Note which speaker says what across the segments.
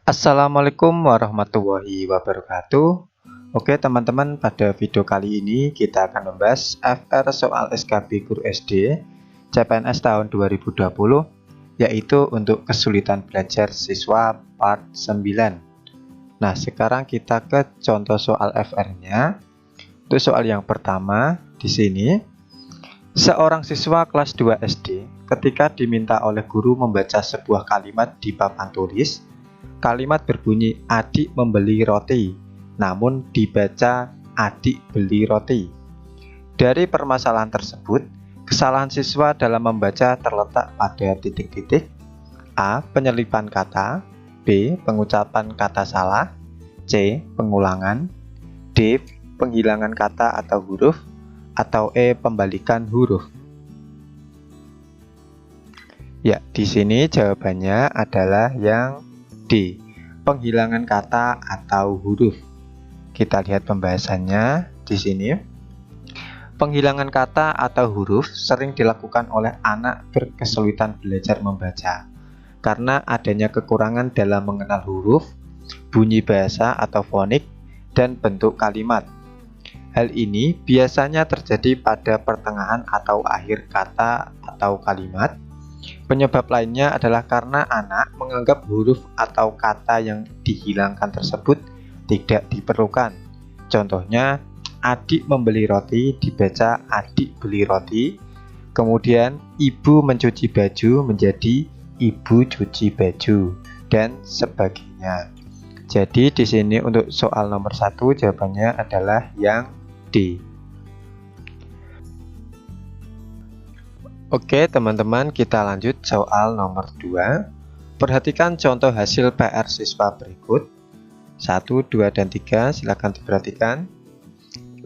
Speaker 1: Assalamualaikum warahmatullahi wabarakatuh. Oke teman-teman, pada video kali ini kita akan membahas FR soal SKB Guru SD CPNS tahun 2020, yaitu untuk kesulitan belajar siswa part 9. Nah, sekarang kita ke contoh soal FR-nya. Untuk soal yang pertama di sini, seorang siswa kelas 2 SD ketika diminta oleh guru membaca sebuah kalimat di papan tulis. Kalimat berbunyi adik membeli roti, namun dibaca adik beli roti. Dari permasalahan tersebut, kesalahan siswa dalam membaca terletak pada titik-titik: A. Penyelipan kata, B. Pengucapan kata salah, C. Pengulangan, D. Penghilangan kata atau huruf, atau E. Pembalikan huruf. Ya, di sini jawabannya adalah yang D. Penghilangan kata atau huruf. Kita lihat pembahasannya di sini. Penghilangan kata atau huruf sering dilakukan oleh anak berkesulitan belajar membaca karena adanya kekurangan dalam mengenal huruf, bunyi bahasa atau fonik, dan bentuk kalimat. Hal ini biasanya terjadi pada pertengahan atau akhir kata atau kalimat. Penyebab lainnya adalah karena anak menganggap huruf atau kata yang dihilangkan tersebut tidak diperlukan. Contohnya, adik membeli roti dibaca adik beli roti. Kemudian, ibu mencuci baju menjadi ibu cuci baju, dan sebagainya. Jadi di sini untuk soal nomor 1 jawabannya adalah yang D. Oke teman-teman, kita lanjut soal nomor 2. Perhatikan contoh hasil PR siswa berikut 1, 2, dan 3, silakan diperhatikan.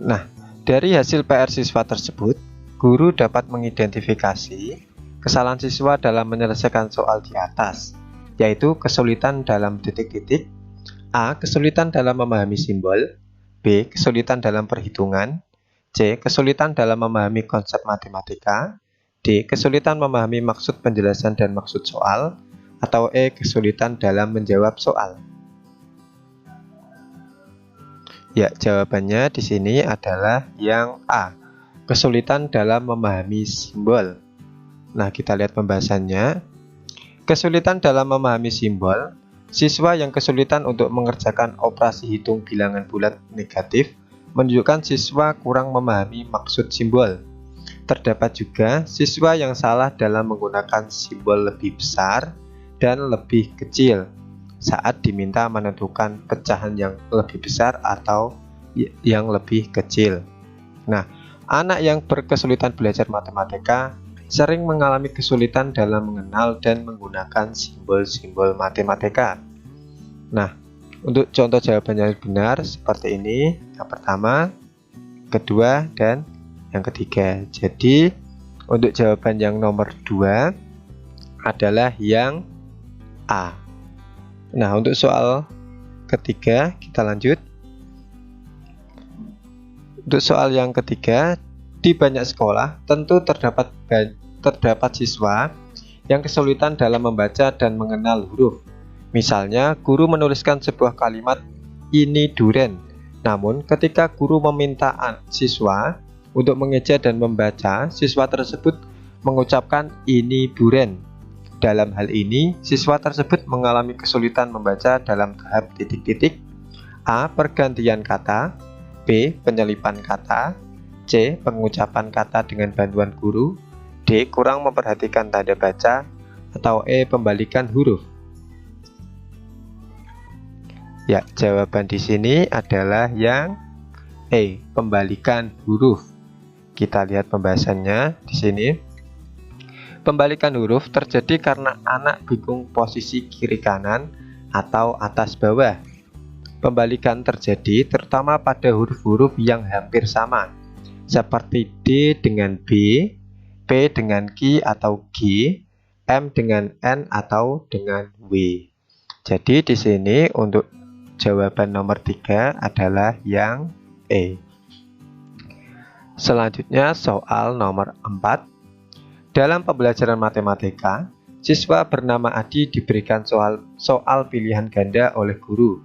Speaker 1: Nah, dari hasil PR siswa tersebut, guru dapat mengidentifikasi kesalahan siswa dalam menyelesaikan soal di atas, yaitu kesulitan dalam titik-titik: A. Kesulitan dalam memahami simbol, B. Kesulitan dalam perhitungan, C. Kesulitan dalam memahami konsep matematika, D. Kesulitan memahami maksud penjelasan dan maksud soal, atau E. Kesulitan dalam menjawab soal. Ya, jawabannya di sini adalah yang A. Kesulitan dalam memahami simbol. Nah, kita lihat pembahasannya. Kesulitan dalam memahami simbol, siswa yang kesulitan untuk mengerjakan operasi hitung bilangan bulat negatif menunjukkan siswa kurang memahami maksud simbol. Terdapat juga siswa yang salah dalam menggunakan simbol lebih besar dan lebih kecil saat diminta menentukan pecahan yang lebih besar atau yang lebih kecil. Nah, anak yang berkesulitan belajar matematika sering mengalami kesulitan dalam mengenal dan menggunakan simbol-simbol matematika. Nah, untuk contoh jawabannya benar seperti ini: yang pertama, kedua, dan yang ketiga. Jadi untuk jawaban yang nomor 2 adalah yang A. Nah, untuk soal ketiga kita lanjut. Untuk soal yang ketiga, di banyak sekolah tentu terdapat siswa yang kesulitan dalam membaca dan mengenal huruf. Misalnya, guru menuliskan sebuah kalimat ini duren, namun ketika guru meminta siswa untuk mengeja dan membaca, siswa tersebut mengucapkan ini buren. Dalam hal ini, siswa tersebut mengalami kesulitan membaca dalam tahap titik-titik: A. Pergantian kata, B. Penyelipan kata, C. Pengucapan kata dengan bantuan guru, D. Kurang memperhatikan tanda baca, atau E. Pembalikan huruf. Ya, jawaban di sini adalah yang E. Pembalikan huruf. Kita lihat pembahasannya di sini. Pembalikan huruf terjadi karena anak bingung posisi kiri kanan atau atas bawah. Pembalikan terjadi terutama pada huruf-huruf yang hampir sama, seperti D dengan B, P dengan Q atau G, M dengan N atau dengan W. Jadi di sini untuk jawaban nomor 3 adalah yang E. Selanjutnya soal nomor 4. Dalam pembelajaran matematika, siswa bernama Adi diberikan soal pilihan ganda oleh guru,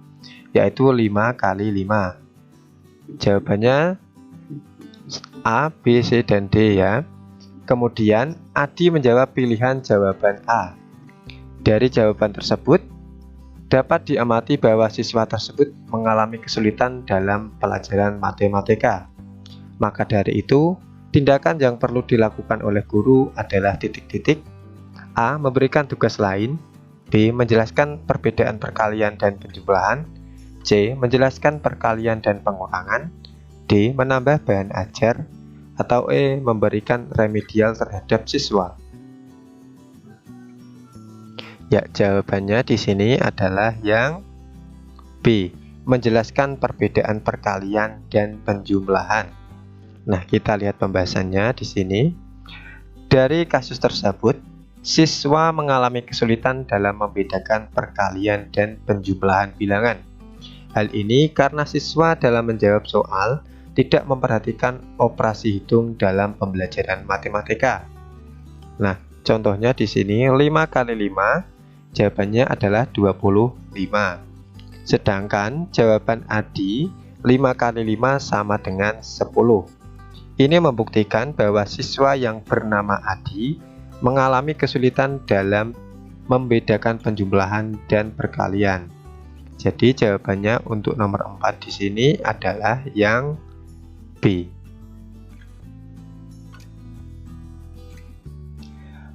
Speaker 1: yaitu 5 kali 5. Jawabannya A, B, C, dan D ya. Kemudian Adi menjawab pilihan jawaban A. Dari jawaban tersebut dapat diamati bahwa siswa tersebut mengalami kesulitan dalam pelajaran matematika. Maka dari itu, tindakan yang perlu dilakukan oleh guru adalah titik-titik. A. Memberikan tugas lain. B. Menjelaskan perbedaan perkalian dan penjumlahan. C. Menjelaskan perkalian dan pengurangan. D. Menambah bahan ajar. Atau E. Memberikan remedial terhadap siswa. Ya, jawabannya di sini adalah yang B. Menjelaskan perbedaan perkalian dan penjumlahan. Nah, kita lihat pembahasannya di sini. Dari kasus tersebut, siswa mengalami kesulitan dalam membedakan perkalian dan penjumlahan bilangan. Hal ini karena siswa dalam menjawab soal tidak memperhatikan operasi hitung dalam pembelajaran matematika. Nah, contohnya di sini 5 kali 5, jawabannya adalah 25. Sedangkan jawaban Adi 5 kali 5 sama dengan 10. Ini membuktikan bahwa siswa yang bernama Adi mengalami kesulitan dalam membedakan penjumlahan dan perkalian. Jadi jawabannya untuk nomor 4 di sini adalah yang B.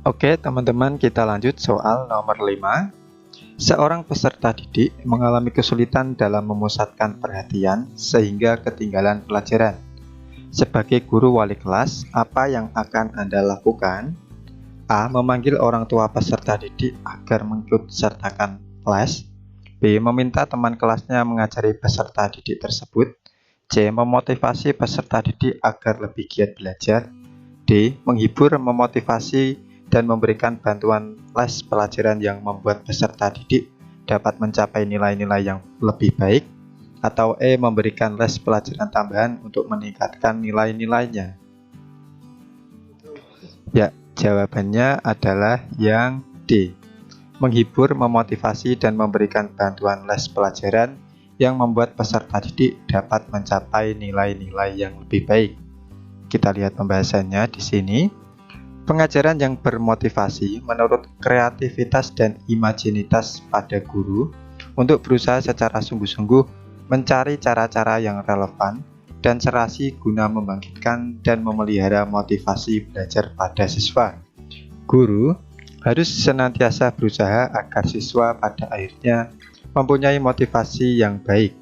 Speaker 1: Oke teman-teman, kita lanjut soal nomor 5. Seorang peserta didik mengalami kesulitan dalam memusatkan perhatian sehingga ketinggalan pelajaran. Sebagai guru wali kelas, apa yang akan Anda lakukan? A. Memanggil orang tua peserta didik agar mengikut sertakan les. B. Meminta teman kelasnya mengajari peserta didik tersebut. C. Memotivasi peserta didik agar lebih giat belajar. D. Menghibur, memotivasi, dan memberikan bantuan les pelajaran yang membuat peserta didik dapat mencapai nilai-nilai yang lebih baik. Atau E. Memberikan les pelajaran tambahan untuk meningkatkan nilai-nilainya. Ya, jawabannya adalah yang D. Menghibur, memotivasi, dan memberikan bantuan les pelajaran yang membuat peserta didik dapat mencapai nilai-nilai yang lebih baik. Kita lihat pembahasannya di sini. Pengajaran yang bermotivasi menurut kreativitas dan imajinitas pada guru untuk berusaha secara sungguh-sungguh mencari cara-cara yang relevan dan serasi guna membangkitkan dan memelihara motivasi belajar pada siswa. Guru harus senantiasa berusaha agar siswa pada akhirnya mempunyai motivasi yang baik.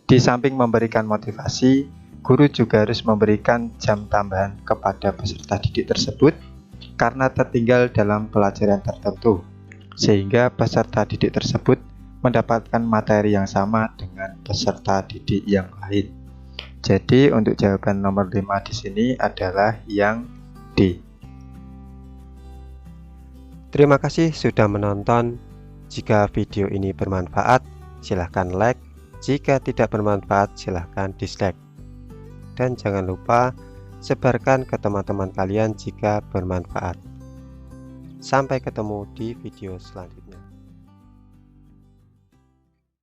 Speaker 1: Di samping memberikan motivasi, guru juga harus memberikan jam tambahan kepada peserta didik tersebut karena tertinggal dalam pelajaran tertentu, sehingga peserta didik tersebut mendapatkan materi yang sama dengan peserta didik yang lain. Jadi untuk jawaban nomor 5 di sini adalah yang D. Terima kasih sudah menonton. Jika video ini bermanfaat, silahkan like. Jika tidak bermanfaat, silahkan dislike. Dan jangan lupa sebarkan ke teman-teman kalian jika bermanfaat. Sampai ketemu di video selanjutnya.